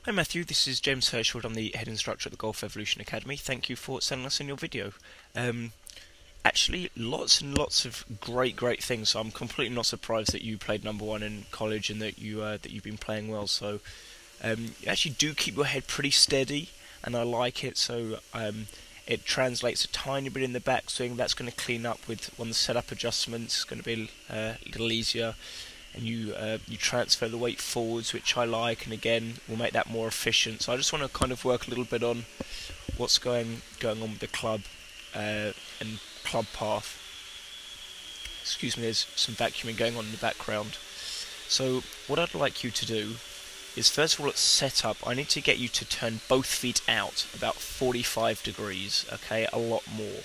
Hi Matthew, this is James Hershfield. I'm the head instructor at the Golf Evolution Academy. Thank you for sending us in your video. Um, Actually, lots and lots of great things. So I'm completely not surprised that you played number one in college and that you've been playing well. So you actually do keep your head pretty steady, and I like it. So it translates a tiny bit in the backswing. That's going to clean up with when the setup adjustments. It's going to be a little easier. And you transfer the weight forwards, which I like, and again will make that more efficient. So I just want to kind of work a little bit on what's going on with the club and club path. Excuse me, there's some vacuuming going on in the background. So what I'd like you to do is, first of all, at setup, I need to get you to turn both feet out about 45 degrees, okay, a lot more,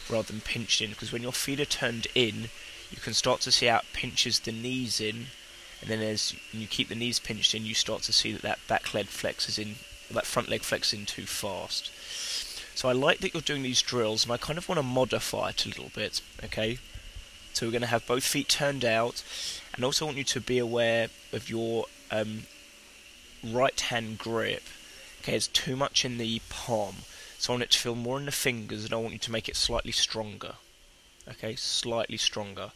rather than pinched in, because when your feet are turned in, you can start to see how it pinches the knees in, and then as you keep the knees pinched in, you start to see that back leg flexes in, that front leg flexes in too fast. So I like that you're doing these drills, and I kind of want to modify it a little bit, okay? So we're going to have both feet turned out, and also want you to be aware of your right hand grip. Okay, it's too much in the palm, so I want it to feel more in the fingers, and I want you to make it slightly stronger. Okay, slightly stronger,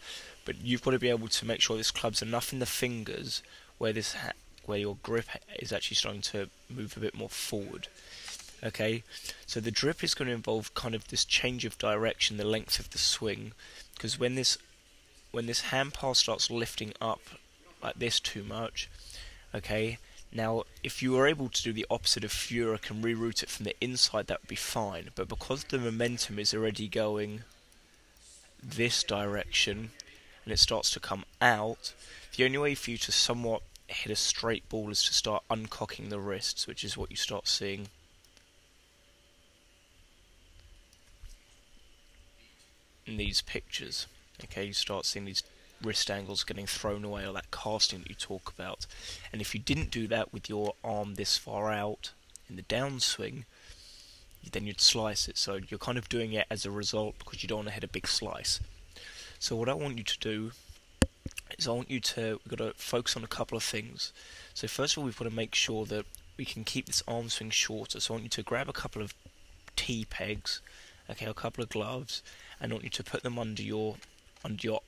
but you've got to be able to make sure this club's enough in the fingers where where your grip is actually starting to move a bit more forward. Okay, so the drip is going to involve kind of this change of direction, the length of the swing, because when this hand pass starts lifting up like this too much, okay, now if you were able to do the opposite of Furyk and reroute it from the inside, that would be fine, but because the momentum is already going this direction and it starts to come out, the only way for you to somewhat hit a straight ball is to start uncocking the wrists, which is what you start seeing in these pictures. Okay, you start seeing these wrist angles getting thrown away, or that casting that you talk about. And if you didn't do that with your arm this far out in the downswing, then you'd slice it. So you're kind of doing it as a result because you don't want to hit a big slice. So what I want you to do is we've got to focus on a couple of things. So first of all, we've got to make sure that we can keep this arm swing shorter. So I want you to grab a couple of T-pegs, okay, a couple of gloves, and I want you to put them under your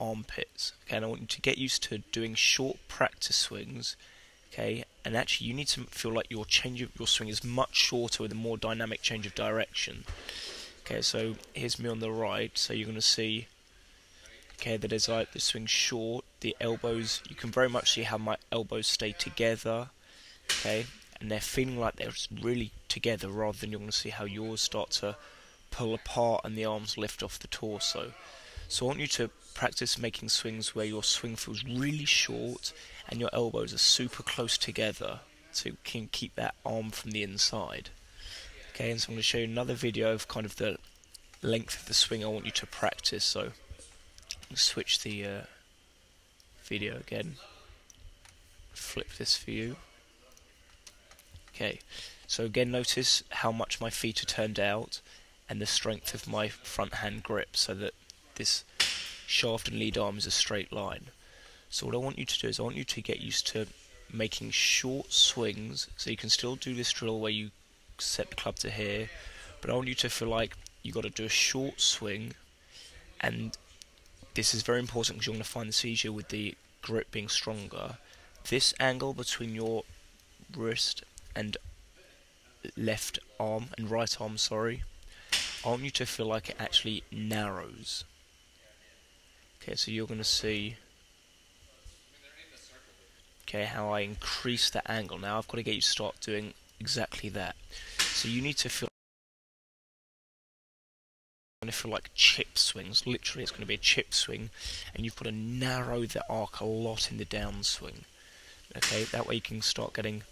armpits. Okay, and I want you to get used to doing short practice swings. Okay, and actually you need to feel like your swing is much shorter with a more dynamic change of direction. Okay, so here's me on the right, so you're going to see, okay, that as the swing short, the elbows, you can very much see how my elbows stay together, okay, and they're feeling like they're really together, rather than you're going to see how yours start to pull apart and the arms lift off the torso. So I want you to practice making swings where your swing feels really short and your elbows are super close together, so you can keep that arm from the inside. Okay, and so I'm going to show you another video of kind of the length of the swing I want you to practice. So I'll switch the video again, flip this for you. Okay, so again notice how much my feet are turned out and the strength of my front hand grip, so that this shaft and lead arm is a straight line. So what I want you to do is I want you to get used to making short swings, so you can still do this drill where you set the club to here, but I want you to feel like you've got to do a short swing, and this is very important because you're going to find this easier with the grip being stronger. This angle between your wrist and left arm and right arm, sorry, I want you to feel like it actually narrows. Okay, so you're going to see, okay, how I increase that angle. Now I've got to get you to start doing exactly that. So you need to feel like chip swings. Literally, it's going to be a chip swing, and you've got to narrow the arc a lot in the downswing. Okay, that way you can start getting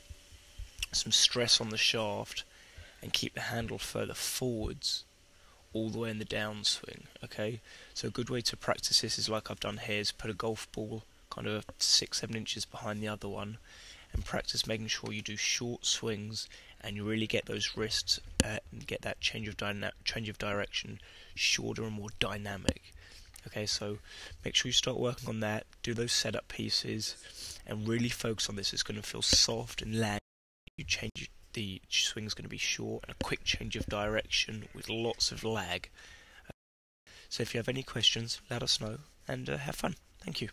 some stress on the shaft and keep the handle further forwards all the way in the downswing. Okay, so a good way to practice this is like I've done here, is put a golf ball kind of 6-7 inches behind the other one and practice making sure you do short swings and you really get those wrists and get that change of direction shorter and more dynamic. Okay, so make sure you start working on that, do those setup pieces and really focus on this. It's going to feel soft and lanky you change the swing's going to be short and a quick change of direction with lots of lag. So if you have any questions, let us know and have fun. Thank you.